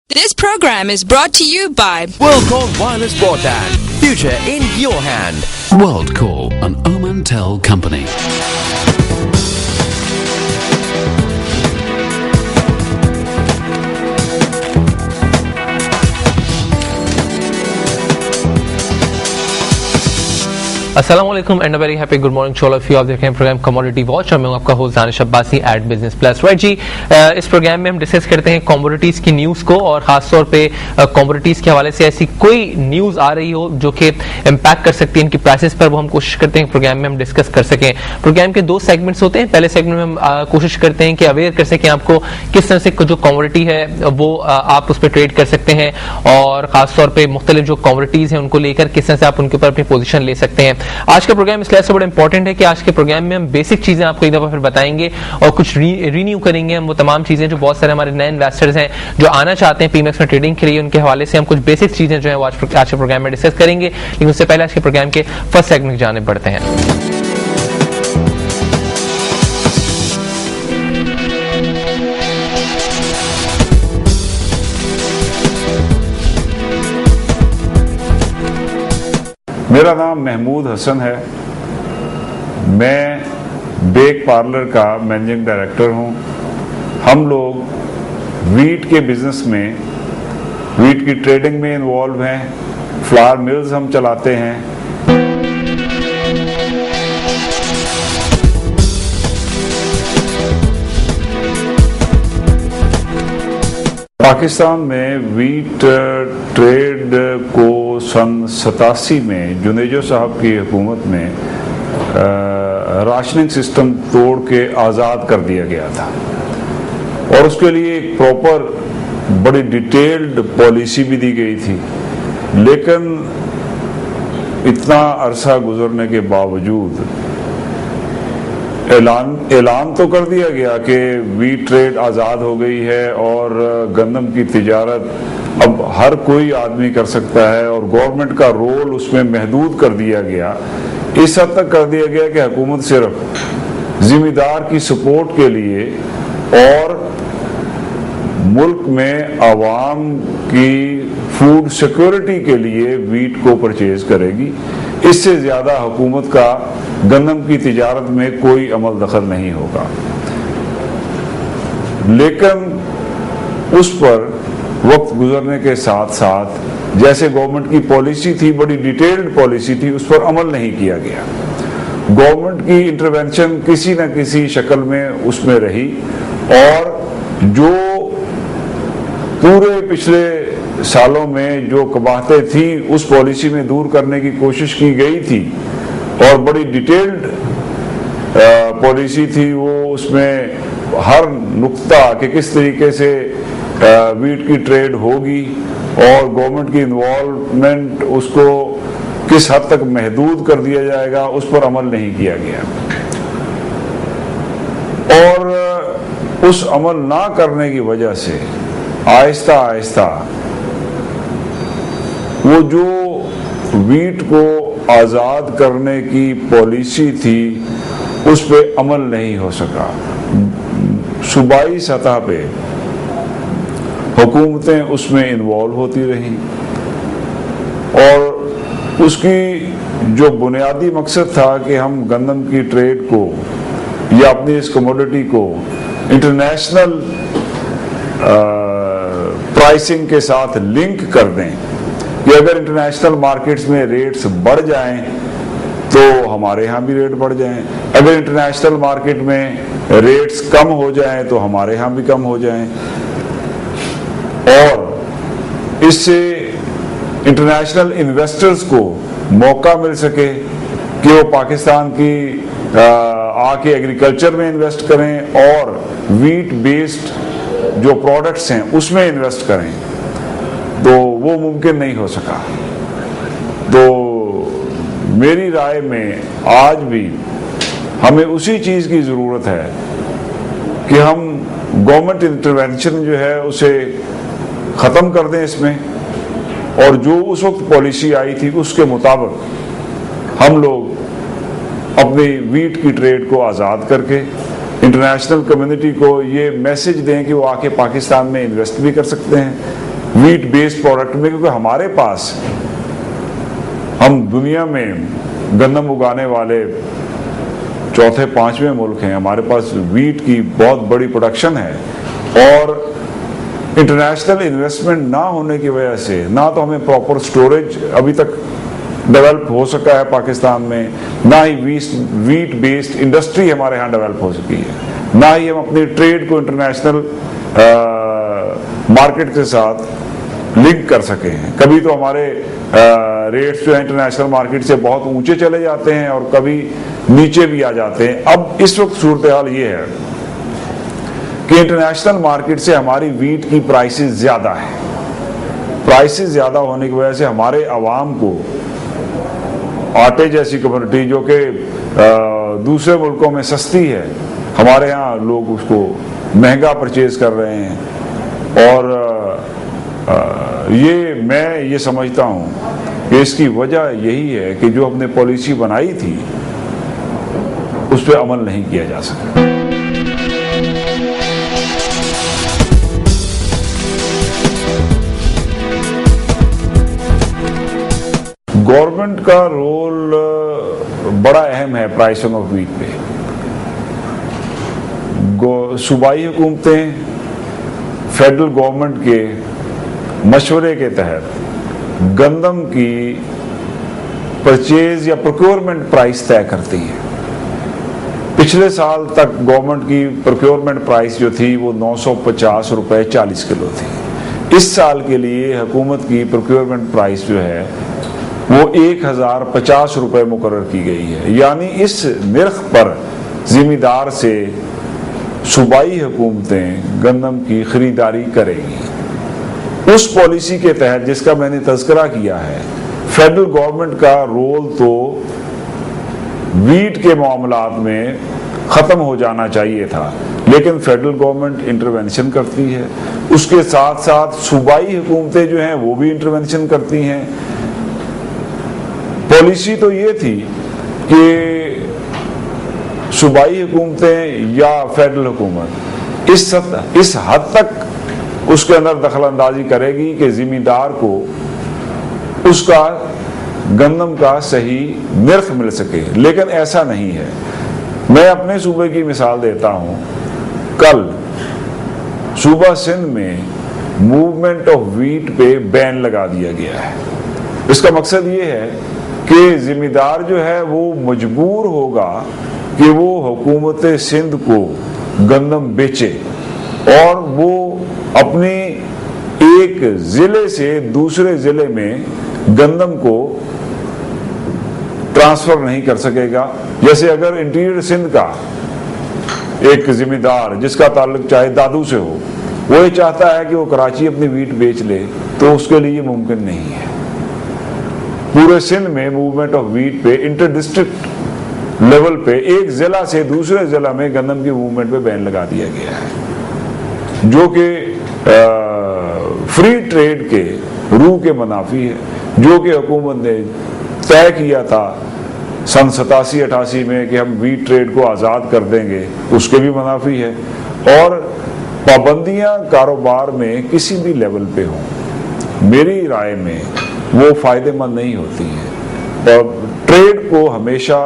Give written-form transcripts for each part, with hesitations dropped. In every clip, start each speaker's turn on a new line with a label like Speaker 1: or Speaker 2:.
Speaker 1: This program is brought to you by
Speaker 2: WorldCall Wireless Broadband. Future in your hand.
Speaker 3: WorldCall, an Omantel company.
Speaker 4: अस्सलाम वालेकुम and very happy good morning to all of you. आप देख रहे हैं programme commodity watch और मैं हूं आपका host Danish Abbasi at business plus. Right जी, इस प्रोग्राम में हम डिस्कस करते हैं कमोडिटीज की न्यूज को और खासतौर पे कमोडिटीज के हवाले से ऐसी कोई न्यूज आ रही हो जो कि इम्पैक्ट कर सकती है इनकी प्राइसेस पर, वो हम कोशिश करते हैं प्रोग्राम में हम डिस्कस कर सकें। प्रोग्राम के दो सेगमेंट्स होते हैं। पहले सेगमेंट में हम कोशिश करते हैं कि अवेयर कर सकें आपको किस तरह से जो कमोडिटी है वो आप उस पर ट्रेड कर सकते हैं और खासतौर पर मुख्तलिफ जो कमोडिटीज हैं उनको लेकर किस तरह से आप उनके ऊपर अपनी पोजीशन ले सकते हैं। आज का प्रोग्राम इसलिए से बड़ा इंपॉर्टेंट है कि आज के प्रोग्राम में हम बेसिक चीजें आपको एक दफा फिर बताएंगे और कुछ रिन्यू करेंगे हम वो तमाम चीजें जो बहुत सारे हमारे नए इन्वेस्टर्स हैं जो आना चाहते हैं पीएमएक्स में ट्रेडिंग के लिए, उनके हवाले से हम कुछ बेसिक चीजें जो है आज के प्रोग्राम में डिस्कस करेंगे। लेकिन उससे पहले आज के प्रोग्राम के फर्स्ट सेगमेंट की जानिब बढ़ते हैं।
Speaker 5: मेरा नाम महमूद हसन है। मैं बेक पार्लर का मैनेजिंग डायरेक्टर हूं। हम लोग वीट के बिजनेस में, वीट की ट्रेडिंग में इन्वॉल्व हैं। फ्लावर मिल्स हम चलाते हैं। पाकिस्तान में वीट ट्रेड को सन 87 में जुनेजो साहब की हुकूमत में राशनिंग सिस्टम तोड़ के आज़ाद कर दिया गया था और उसके लिए एक प्रॉपर बड़ी डिटेल्ड पॉलिसी भी दी गई थी। लेकिन इतना अरसा गुजरने के बावजूद ऐलान तो कर दिया गया कि वीट ट्रेड आज़ाद हो गई है और गंदम की तिजारत अब हर कोई आदमी कर सकता है और गवर्नमेंट का रोल उसमें महदूद कर दिया गया। इस हद तक कर दिया गया कि हुकूमत सिर्फ जिम्मेदार की सपोर्ट के लिए और मुल्क में आवाम की फूड सिक्योरिटी के लिए वीट को परचेज करेगी। इससे ज्यादा हुकूमत का गंदम की तिजारत में कोई अमल दखल नहीं होगा। लेकिन उस पर वक्त गुजरने के साथ साथ जैसे गवर्नमेंट की पॉलिसी थी, बड़ी डिटेल्ड पॉलिसी थी, उस पर अमल नहीं किया गया। गवर्नमेंट की इंटरवेंशन किसी न किसी शक्ल में उसमें रही और जो पूरे पिछले सालों में जो कबाहतें थी उस पॉलिसी में दूर करने की कोशिश की गई थी और बड़ी डिटेल्ड पॉलिसी थी। वो उसमें हर नुक्ता कि किस तरीके से वीट की ट्रेड होगी और गवर्नमेंट की इन्वॉल्वमेंट उसको किस हद तक महदूद कर दिया जाएगा, उस पर अमल नहीं किया गया। और उस अमल ना करने की वजह से आहिस्ता आहिस्ता वो जो वीट को आज़ाद करने की पॉलिसी थी उस पर अमल नहीं हो सका। सूबाई सतह पे हुकूमतें उसमें इन्वॉल्व होती रहीं और उसकी जो बुनियादी मकसद था कि हम गंदम की ट्रेड को या अपनी इस कमोडिटी को इंटरनेशनल प्राइसिंग के साथ लिंक कर दें कि अगर इंटरनेशनल मार्केट्स में रेट्स बढ़ जाएं तो हमारे यहाँ भी रेट बढ़ जाएं, अगर इंटरनेशनल मार्केट में रेट्स कम हो जाएं तो हमारे यहाँ भी कम हो जाएं और इससे इंटरनेशनल इन्वेस्टर्स को मौका मिल सके कि वो पाकिस्तान की आके एग्रीकल्चर में इन्वेस्ट करें और वीट बेस्ड जो प्रोडक्ट्स हैं उसमें इन्वेस्ट करें। तो वो मुमकिन नहीं हो सका। तो मेरी राय में आज भी हमें उसी चीज़ की ज़रूरत है कि हम गवर्नमेंट इंटरवेंशन जो है उसे ख़त्म कर दें इसमें और जो उस वक्त पॉलिसी आई थी उसके मुताबिक हम लोग अपनी वीट की ट्रेड को आज़ाद करके इंटरनेशनल कम्युनिटी को ये मैसेज दें कि वो आके पाकिस्तान में इन्वेस्ट भी कर सकते हैं, wheat based प्रोडक्ट में, क्योंकि हमारे पास, हम दुनिया में गंदम उगाने वाले चौथे पांचवें मुल्क हैं, हमारे पास वीट की बहुत बड़ी प्रोडक्शन है, और इंटरनेशनल इन्वेस्टमेंट ना होने की वजह से ना तो हमें प्रॉपर स्टोरेज अभी तक डेवलप हो सका है पाकिस्तान में, ना ही वीट बेस्ड इंडस्ट्री हमारे यहाँ डेवलप हो सकी है, ना ही हम अपनी ट्रेड को इंटरनेशनल मार्केट के साथ लिंक कर सके हैं। कभी तो हमारे रेट्स जो है इंटरनेशनल मार्केट से बहुत ऊंचे चले जाते हैं और कभी नीचे भी आ जाते हैं। अब इस वक्त सूरत हाल ये है कि इंटरनेशनल मार्केट से हमारी वीट की प्राइसेस ज्यादा है। प्राइसेस ज्यादा होने की वजह से हमारे अवाम को आटे जैसी कमोडिटी जो कि दूसरे मुल्कों में सस्ती है, हमारे यहाँ लोग उसको महंगा परचेज कर रहे हैं। और मैं ये समझता हूँ कि इसकी वजह यही है कि जो हमने पॉलिसी बनाई थी उस पर अमल नहीं किया जा सका। गवर्नमेंट का रोल बड़ा अहम है प्राइसिंग ऑफ वीट पे। सूबाई हुकूमतें फेडरल गवर्नमेंट के मशवरे के तहत गंदम की परचेज या प्रोक्योरमेंट प्राइस तय करती है। पिछले साल तक गवर्नमेंट की प्रोक्योरमेंट प्राइस जो थी वो 950 रुपए 40 किलो थी। इस साल के लिए हुकूमत की प्रोक्योरमेंट प्राइस जो है वो 1050 रुपए मुकर्रर की गई है। यानी इस निर्ख पर जिम्मेदार से सूबाई हुकूमतें गंदम की खरीदारी करेगी। उस पॉलिसी के तहत जिसका मैंने तज़किरा किया है, फेडरल गवर्नमेंट का रोल तो वीट के मामलात में ख़त्म हो जाना चाहिए था, लेकिन फेडरल गवर्नमेंट इंटरवेंशन करती है। उसके साथ साथ सूबाई हुकूमतें जो हैं वो भी इंटरवेंशन करती हैं। पॉलिसी तो ये थी कि सूबाई हुकूमतें या फेडरल हुकूमत इस हद तक उसके अंदर दखल अंदाजी करेगी कि जिम्मेदार को उसका गंदम का सही निर्ख मिल सके, लेकिन ऐसा नहीं है। मैं अपने सूबे की मिसाल देता हूं। कल सूबा सिंध में मूवमेंट ऑफ वीट पे बैन लगा दिया गया है। इसका मकसद ये है कि जिम्मेदार जो है वो मजबूर होगा कि वो हुकूमत सिंध को गंदम बेचे और वो अपनी एक जिले से दूसरे जिले में गंदम को ट्रांसफर नहीं कर सकेगा। जैसे अगर इंटीरियर सिंध का एक जिम्मेदार जिसका ताल्लुक चाहे दादू से हो, वो ये चाहता है कि वो कराची अपनी वीट बेच ले, तो उसके लिए मुमकिन नहीं है। पूरे सिंध में मूवमेंट ऑफ वीट पे इंटर डिस्ट्रिक्ट लेवल पे एक जिला से दूसरे जिला में गंदम की मूवमेंट पे बैन लगा दिया गया है, जो कि फ्री ट्रेड के रूह के मुनाफी है, जो कि हुकूमत ने तय किया था सन 87-88 में कि हम वीट ट्रेड को आज़ाद कर देंगे, उसके भी मुनाफी है। और पाबंदियां कारोबार में किसी भी लेवल पे हों, मेरी राय में वो फायदेमंद नहीं होती है। और ट्रेड को हमेशा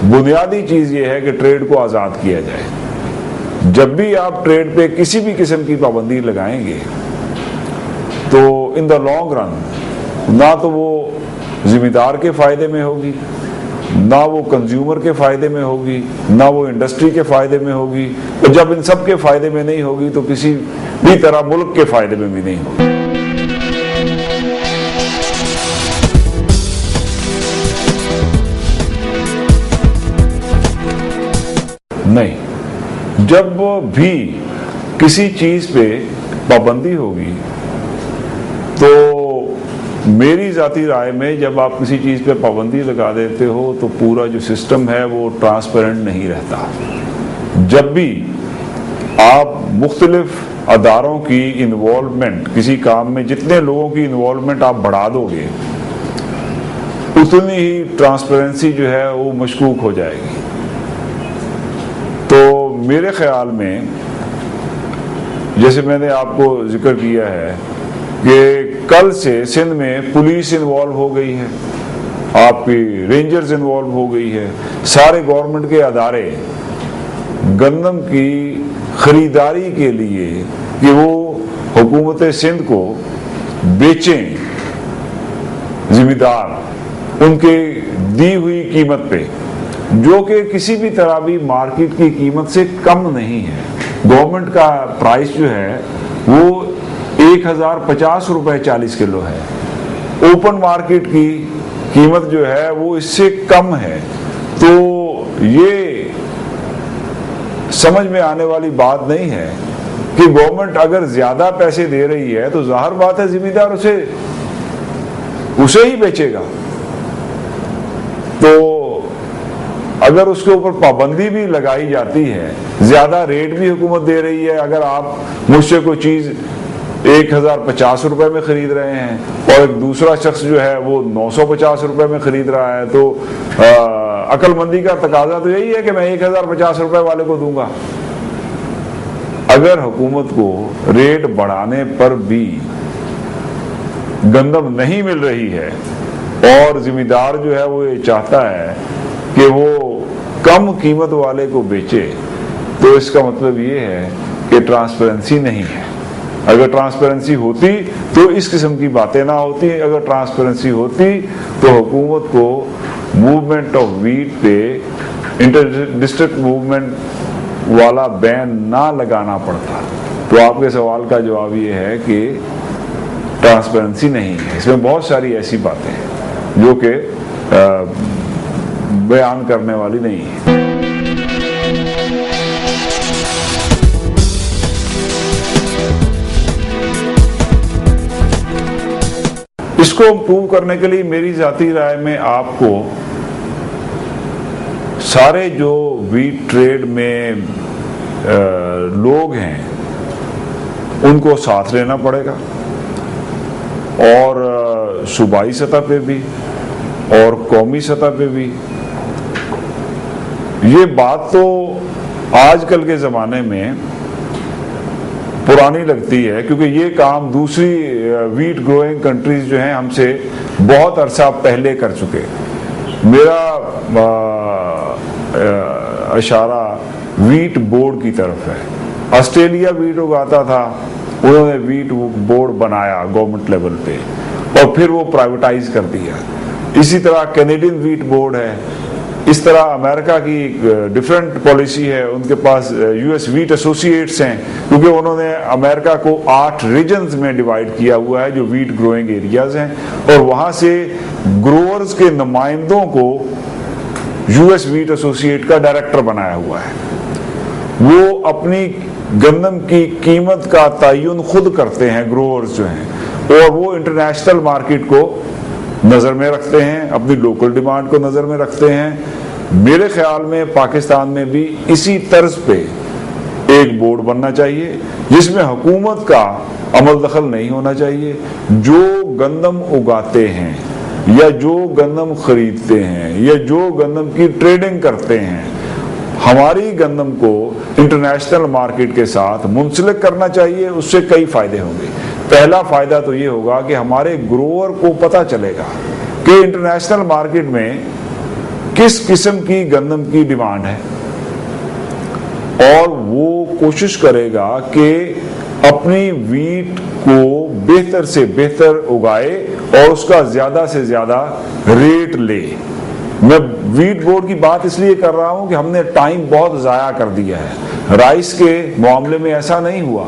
Speaker 5: बुनियादी चीज ये है कि ट्रेड को आज़ाद किया जाए। जब भी आप ट्रेड पे किसी भी किस्म की पाबंदी लगाएंगे तो इन द लॉन्ग रन ना तो वो जिम्मेदार के फायदे में होगी, ना वो कंज्यूमर के फायदे में होगी, ना वो इंडस्ट्री के फायदे में होगी। और जब इन सब के फायदे में नहीं होगी तो किसी भी तरह मुल्क के फायदे में भी नहीं होगी। नहीं, जब भी किसी चीज पे पाबंदी होगी तो मेरी जाती राय में जब आप किसी चीज पे पाबंदी लगा देते हो तो पूरा जो सिस्टम है वो ट्रांसपेरेंट नहीं रहता। जब भी आप मुख्तलिफ अदारों की इन्वॉल्वमेंट किसी काम में, जितने लोगों की इन्वॉल्वमेंट आप बढ़ा दोगे उतनी ही ट्रांसपेरेंसी जो है वो मशकूक हो जाएगी। तो मेरे ख्याल में جیسے میں نے آپ کو ذکر کیا ہے کہ کل سے سندھ میں پولیس انوالو ہو گئی ہے، آپ کی رینجرز انوالو ہو گئی ہے، سارے گورنمنٹ کے ادارے گندم کی خریداری کے لیے کہ وہ حکومت سندھ کو بیچیں، ذمہ دار ان کے دی ہوئی قیمت پہ، جو کہ کسی بھی طرح بھی مارکیٹ کی قیمت سے کم نہیں ہے۔ گورنمنٹ کا پرائس جو ہے وہ 1050 روپے 40 کلو ہے، اوپن مارکیٹ کی قیمت جو ہے وہ اس سے کم ہے۔ تو یہ سمجھ میں آنے والی بات نہیں ہے کہ گورنمنٹ اگر زیادہ پیسے دے رہی ہے تو ظاہر بات ہے ذمہ دار اسے ہی بیچے گا۔ تو اگر اس کے اوپر پابندی بھی لگائی جاتی ہے، زیادہ ریٹ بھی حکومت دے رہی ہے، اگر آپ مجھ سے کوئی چیز 1050 روپے میں خرید رہے ہیں اور ایک دوسرا شخص جو ہے وہ 950 روپے میں خرید رہا ہے، تو عقل مندی کا تقاضا تو یہی ہے کہ میں 1050 روپے والے کو دوں گا۔ اگر حکومت کو ریٹ بڑھانے پر بھی گندم نہیں مل رہی ہے اور ذمہ دار جو ہے وہ یہ چاہتا ہے کہ وہ کم قیمت والے کو بیچے، تو اس کا مطلب یہ ہے کہ ٹرانسپیرنسی نہیں ہے۔ اگر ٹرانسپیرنسی ہوتی تو اس قسم کی باتیں نہ ہوتی، اگر ٹرانسپیرنسی ہوتی تو حکومت کو موومنٹ آف ویٹ پہ انٹر ڈسٹرکٹ موومنٹ والا بین نہ لگانا پڑتا۔ تو آپ کے سوال کا جواب یہ ہے کہ ٹرانسپیرنسی نہیں ہے، اس میں بہت ساری ایسی باتیں ہیں جو کہ بیان کرنے والی نہیں ہے۔ اس کو پروو کرنے کے لیے میری ذاتی رائے میں آپ کو سارے جو ویٹ ٹریڈ میں لوگ ہیں ان کو ساتھ لینا پڑے گا، اور صوبائی سطح پہ بھی اور قومی سطح پہ بھی۔ یہ بات تو آج کل کے زمانے میں پرانی لگتی ہے، کیونکہ یہ کام دوسری ویٹ گروئنگ کنٹریز جو ہیں ہم سے بہت عرصہ پہلے کر چکے۔ میرا اشارہ ویٹ بورڈ کی طرف ہے۔ آسٹریلیا ویٹ اگاتا تھا، انہوں نے ویٹ بورڈ بنایا گورنمنٹ لیول پہ اور پھر وہ پرائیویٹائز کر دیا۔ اسی طرح کینیڈین ویٹ بورڈ ہے، اس طرح امریکہ کی ڈیفرنٹ پالیسی ہے، ان کے پاس یو ایس ویٹ ایسوسیٹس ہیں، کیونکہ انہوں نے امریکہ کو 8 ریجنز میں ڈیوائیڈ کیا ہوا ہے جو ویٹ گروئنگ ایریاز ہیں، اور وہاں سے گروورز کے نمائندوں کو یو ایس ویٹ ایسوسیٹ کا ڈائریکٹر بنایا ہوا ہے۔ وہ اپنی گندم کی قیمت کا تعین خود کرتے ہیں گروورز جو ہیں، اور وہ انٹرنیشنل مارکیٹ کو نظر میں رکھتے ہیں، اپنی لوکل ڈیمانڈ کو نظر میں رکھتے ہیں۔ میرے خیال میں پاکستان میں بھی اسی طرز پہ ایک بورڈ بننا چاہیے جس میں حکومت کا عمل دخل نہیں ہونا چاہیے۔ جو گندم اگاتے ہیں یا جو گندم خریدتے ہیں یا جو گندم کی ٹریڈنگ کرتے ہیں، ہماری گندم کو انٹرنیشنل مارکیٹ کے ساتھ منسلک کرنا چاہیے۔ اس سے کئی فائدے ہوں گے۔ پہلا فائدہ تو یہ ہوگا کہ ہمارے گروور کو پتہ چلے گا کہ انٹرنیشنل مارکیٹ میں کس قسم کی گندم کی ڈیمانڈ ہے، اور وہ کوشش کرے گا کہ اپنی ویٹ کو بہتر سے بہتر اگائے اور اس کا زیادہ سے زیادہ ریٹ لے۔ میں ویٹ بورڈ کی بات اس لیے کر رہا ہوں کہ ہم نے ٹائم بہت ضائع کر دیا ہے۔ رائس کے معاملے میں ایسا نہیں ہوا۔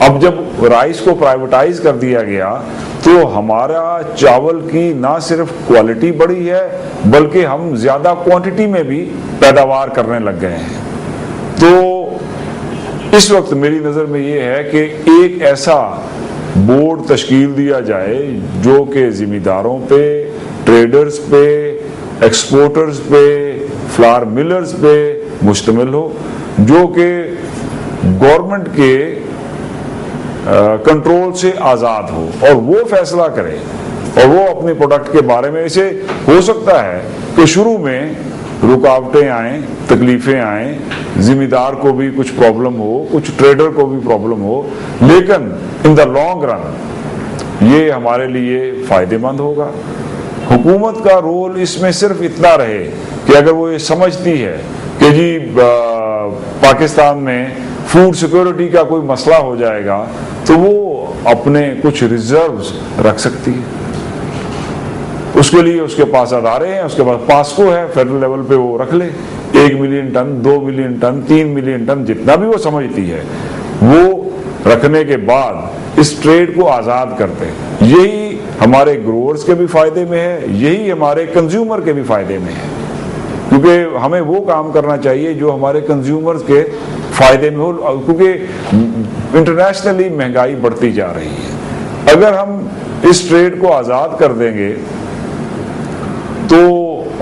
Speaker 5: اب جب رائس کو پرائیویٹائز کر دیا گیا تو ہمارا چاول کی نہ صرف کوالٹی بڑھی ہے بلکہ ہم زیادہ کوانٹٹی میں بھی پیداوار کرنے لگ گئے ہیں۔ تو اس وقت میری نظر میں یہ ہے کہ ایک ایسا بورڈ تشکیل دیا جائے جو کہ ذمہ داروں پہ، ٹریڈرز پہ، ایکسپورٹرز پہ، فلاور ملرز پہ مشتمل ہو، جو کہ گورنمنٹ کے کنٹرول سے آزاد ہو اور وہ فیصلہ کرے، اور وہ اپنے پروڈکٹ کے بارے میں، اسے ہو سکتا ہے کہ شروع میں रुकावटें आएँ, तकलीफ़ें आएँ, ज़िम्मेदार को भी कुछ प्रॉब्लम हो, कुछ ट्रेडर को भी प्रॉब्लम हो, लेकिन इन द लॉन्ग रन ये हमारे लिए फ़ायदेमंद होगा। हुकूमत का रोल इसमें सिर्फ इतना रहे कि अगर वो ये समझती है कि जी पाकिस्तान में फूड सिक्योरिटी का कोई मसला हो जाएगा तो वो अपने कुछ रिजर्व्स रख सकती है। उसके लिए उसके पास अदारे हैं, उसके पास पास्को है, फेडरल लेवल पे वो रख ले 1 million ton, 2 million ton, 3 million ton, जितना भी वो समझती है वो रखने के बाद इस ट्रेड को आज़ाद करते हैं। यही हमारे ग्रोअर्स के भी फायदे में है, यही हमारे कंज्यूमर के भी फायदे में है, क्योंकि हमें वो काम करना चाहिए जो हमारे कंज्यूमर्स के फायदे में हो, क्योंकि इंटरनेशनली महंगाई बढ़ती जा रही है। अगर हम इस ट्रेड को आज़ाद कर देंगे तो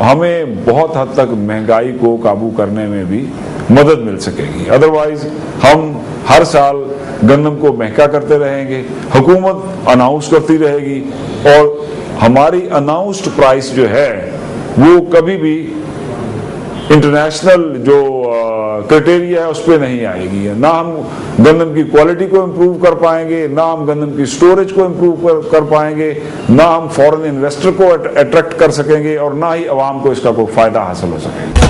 Speaker 5: हमें बहुत हद तक महंगाई को काबू करने में भी मदद मिल सकेगी। अदरवाइज हम हर साल गंदम को महंगा करते रहेंगे, हुकूमत अनाउंस करती रहेगी और हमारी अनाउंस्ड प्राइस जो है वो कभी भी इंटरनेशनल जो क्राइटेरिया है उस पर नहीं आएगी। ना हम गंदम की क्वालिटी को इम्प्रूव कर पाएंगे, ना हम गंदम की स्टोरेज को इम्प्रूव कर पाएंगे, ना हम फॉरेन इन्वेस्टर को अट्रैक्ट कर सकेंगे और ना ही अवाम को इसका कोई फायदा हासिल हो सकेगा।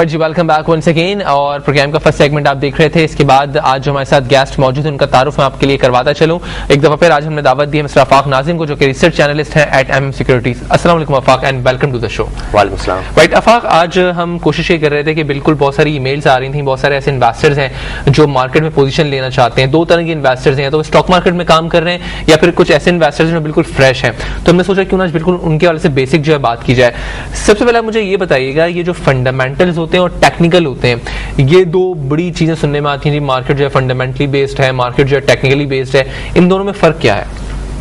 Speaker 4: जी वेलकम बैक वंस अगेन। और प्रोग्राम का फर्स्ट सेगमेंट आप देख रहे थे। इसके बाद आज जो हमारे साथ गेस्ट मौजूद हैं उनका तारुफ मैं आपके लिए करवाता चलूं। एक दफा फिर आज हमने दावत दी है मिस्टर आफाक नाजिम को, जो कि रिसर्च एनालिस्ट हैं एट MM सिक्योरिटीज। अस्सलाम वालेकुम Afaq and welcome to the show.
Speaker 6: वालेकुम सलाम।
Speaker 4: राइट आफाक, आज हम कोशिश ये कर रहे थे कि बिल्कुल बहुत सारी ईमेल्स आ रही थी, बहुत सारे ऐसे इन्वेस्टर्स हैं जो मार्केट में पोजीशन लेना चाहते हैं। दो तरह के इन्वेस्टर्स हैं, तो स्टॉक मार्केट में काम कर रहे हैं या फिर कुछ ऐसे इन्वेस्टर्स जो बिल्कुल फ्रेश हैं। तो हमने सोचा क्यों ना बिल्कुल उनके वाले से बेसिक जो है बात की जाए। सबसे पहले मुझे ये बताइएगा, ये जो फंडामेंटल्स होते हैं और टेक्निकल होते हैं, ये दो बड़ी चीजें सुनने में आती हैं। मार्केट जो है फंडामेंटली बेस्ड है, मार्केट जो है टेक्निकली बेस्ड है, इन दोनों में फर्क क्या है?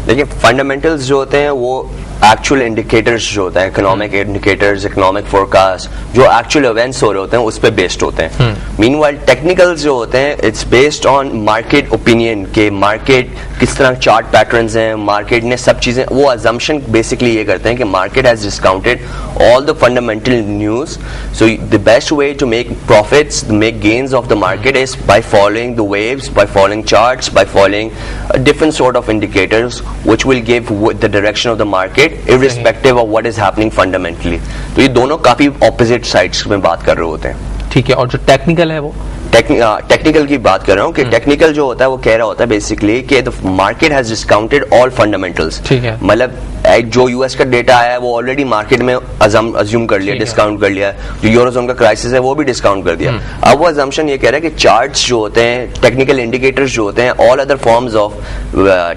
Speaker 6: देखिए, फंडामेंटल्स जो होते हैं वो एक्चुअल इंडिकेटर्स जो होते हैं, इकोनॉमिक इंडिकेटर्स, इकोनॉमिक फोरकास्ट, जो एक्चुअल इवेंट्स हो रहे होते हैं उस पे बेस्ड होते हैं। मीनवाइल टेक्निकल्स जो होते हैं it's based on market opinion के मार्केट किस तरह चार्ट पैटर्न्स हैं, मार्केट ने सब चीजें, वो अजम्पशन बेसिकली ये करते हैं कि market has discounted all the fundamental news, so the best way to make profits, make gains of the market is by following the waves, by following charts, by following different sort of indicators which will give the direction of the market irrespective of what is happening fundamentally। तो ये दोनों काफी opposite sides में बात कर रहे होते हैं।
Speaker 4: ठीक है, और जो टेक्निकल है वो
Speaker 6: टेक्निकल की बात कर रहा हूँ कि टेक्निकल जो होता है वो कह रहा होता है बेसिकली कि the market has discounted all fundamentals.
Speaker 4: ठीक है,
Speaker 6: मतलब जो यूएस का डेटा आया है वो ऑलरेडी मार्केट में अज्यूम कर लिया, डिस्काउंट कर लिया। जो यूरोजोन का क्राइसिस है वो भी डिस्काउंट कर दिया। अब वो अजम्पशन ये कह रहा है कि चार्ट्स जो होते हैं, टेक्निकल इंडिकेटर्स जो होते हैं, all other forms of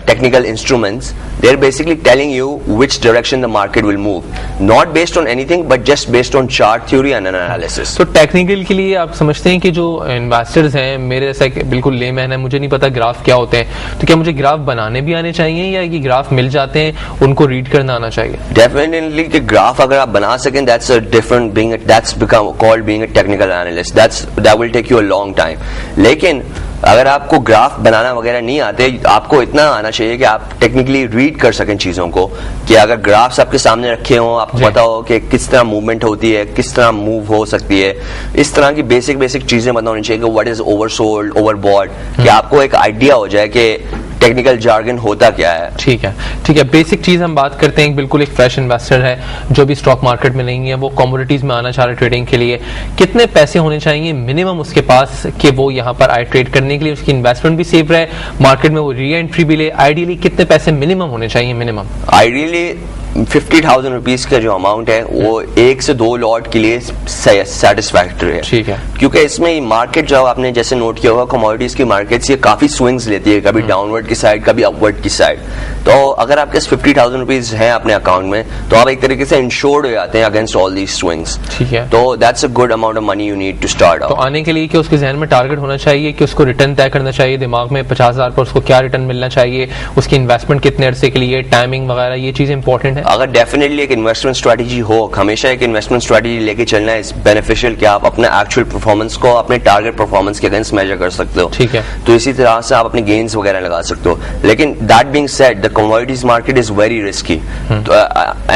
Speaker 6: technical instruments, they are basically telling you which direction the market will move, not based on anything but just based on chart theory and analysis.
Speaker 4: तो technical के लिए आप समझते हैं कि जो इन्वेस्टर्स हैं, मेरे जैसा बिल्कुल लेमैन है, मुझे नहीं पता ग्राफ क्या होते हैं, तो क्या मुझे ग्राफ बनाने भी आने चाहिए या कि ग्राफ मिल जाते हैं उनको रीड करना आना चाहिए?
Speaker 6: डेफिनेटली कि ग्राफ अगर आप बना सकें that's a different being, that's become called being a technical analyst, that will take you a long time. लेकिन अगर आपको ग्राफ बनाना वगैरह नहीं आते, आपको इतना आना चाहिए कि आप टेक्निकली रीड कर सकें चीजों को, कि अगर ग्राफ्स आपके सामने रखे हों, आपको पता हो कि किस तरह मूवमेंट होती है, किस तरह मूव हो सकती है, इस तरह की बेसिक चीजें पता होनी चाहिए कि व्हाट इज ओवरसोल्ड, ओवरबॉट, कि आपको एक आइडिया हो जाए कि टेक्निकल जार्गन होता क्या है।
Speaker 4: ठीक है, ठीक है, बेसिक चीज हम बात करते हैं। बिल्कुल एक फ्रेश इन्वेस्टर है जो भी स्टॉक मार्केट में नहीं है, वो कमोडिटीज में आना चाह रहे ट्रेडिंग के लिए, कितने पैसे होने चाहिए मिनिमम उसके पास कि वो यहाँ पर आए ट्रेड करने के लिए, उसकी इन्वेस्टमेंट भी सेफ रहे, मार्केट में वो री एंट्री भी ले? आइडियली कितने पैसे मिनिमम होने चाहिए? मिनिमम
Speaker 6: आइडियली 50,000 रुपीज का जो अमाउंट है वो 1 से 2 लॉट के लिए सेटिस्फैक्टरी है।
Speaker 4: ठीक है,
Speaker 6: क्योंकि इसमें मार्केट जो आपने जैसे नोट किया होगा, कमोडिटीज की मार्केट्स ये काफी स्विंग्स लेती है, कभी डाउनवर्ड की साइड, कभी अपवर्ड की साइड। तो अगर आपके 50,000 रुपीज हैं अपने अकाउंट में तो आप एक तरीके से इंश्योर्ड हो जाते हैं अगेंस्ट ऑल दीज स्विंग्स।
Speaker 4: ठीक है,
Speaker 6: तो that's a good amount of money you need to start.
Speaker 4: तो आने के लिए कि उसके जहन में टारगेट होना चाहिए कि उसको रिटर्न तय करना चाहिए दिमाग में, 50,000 पर उसको क्या रिटर्न मिलना चाहिए, उसकी इन्वेस्टमेंट कितने अरसे के लिए, टाइमिंग वगैरह, ये चीजें इंपॉर्टेंट है। है?
Speaker 6: अगर डेफिनेटली एक इन्वेस्टमेंट स्ट्रेटजी हो, हमेशा एक इन्वेस्टमेंट स्ट्रेटजी लेके चलना इज बेनिफिशियल कि आप अपने एक्चुअल परफॉर्मेंस को अपने टारगेट परफॉर्मेंस के अगेंस्ट मेजर कर सकते हो.
Speaker 4: ठीक है.
Speaker 6: तो इसी तरह से आप अपने गेन्स वगैरह लगा सकते हो. लेकिन that being said, the commodities market is very risky.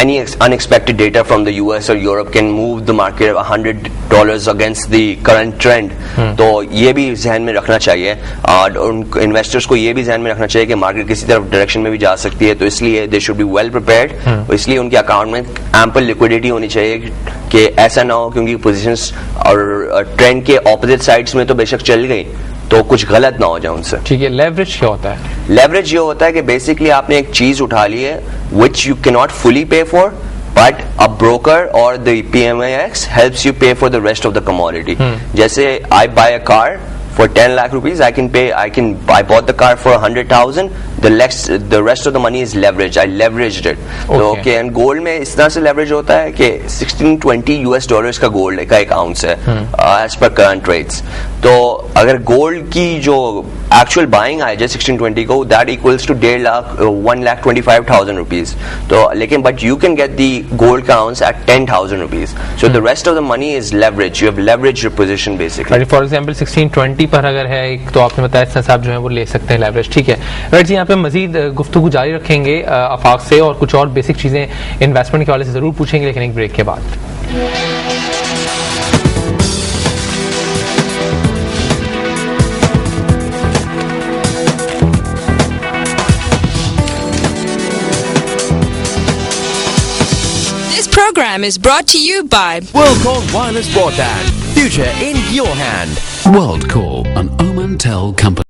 Speaker 6: Any unexpected data from the US और Europe can move the market $100 against the current trend. तो ये भी ध्यान में रखना चाहिए और इन्वेस्टर्स को ये भी ध्यान में रखना चाहिए कि मार्केट किसी तरफ डायरेक्शन में भी जा सकती है. तो इसलिए they should be well prepared. इसलिए उनके अकाउंट में एम्पल लिक्विडिटी होनी चाहिए कि ऐसा ना हो क्योंकि पोजीशंस और ट्रेंड के ऑपोजिट साइड्स में तो बेशक चल गई तो कुछ गलत ना हो जाए उनसे.
Speaker 4: ठीक है. लेवरेज क्या होता है?
Speaker 6: लेवरेज ये होता है कि बेसिकली आपने एक चीज उठा ली है which you can not fully पे for, but a broker or the PMAX helps you pay for the rest of the commodity. जैसे I buy a car for 10 lakh rupees, I bought the car for 100,000. The rest of the money is leverage. I leveraged it. Okay. And gold में इस तरह से leverage होता है कि $1620 का gold का एक ounce है as per current rates. तो अगर gold की जो actual buying आ जाए 1620 को, that equals to 1,25,000 rupees. तो लेकिन but you can get the gold का ounce at 10,000 rupees. So the rest of the money is leverage. You have leveraged your position basically.
Speaker 4: For example 1620 पर अगर है तो आपने बताया साहब जो है वो ले सकते हैं leverage. ठीक है. राइट जी, यहाँ पे मजीद गुफ्तगू जारी रखेंगे आफाक से और कुछ और बेसिक चीजें इन्वेस्टमेंट के हवाले से जरूर पूछेंगे, लेकिन एक ब्रेक के बाद.
Speaker 1: This program is brought to you by
Speaker 2: WorldCall Wireless Broadband. Future in your hand.
Speaker 3: WorldCall, an Oman Tel company.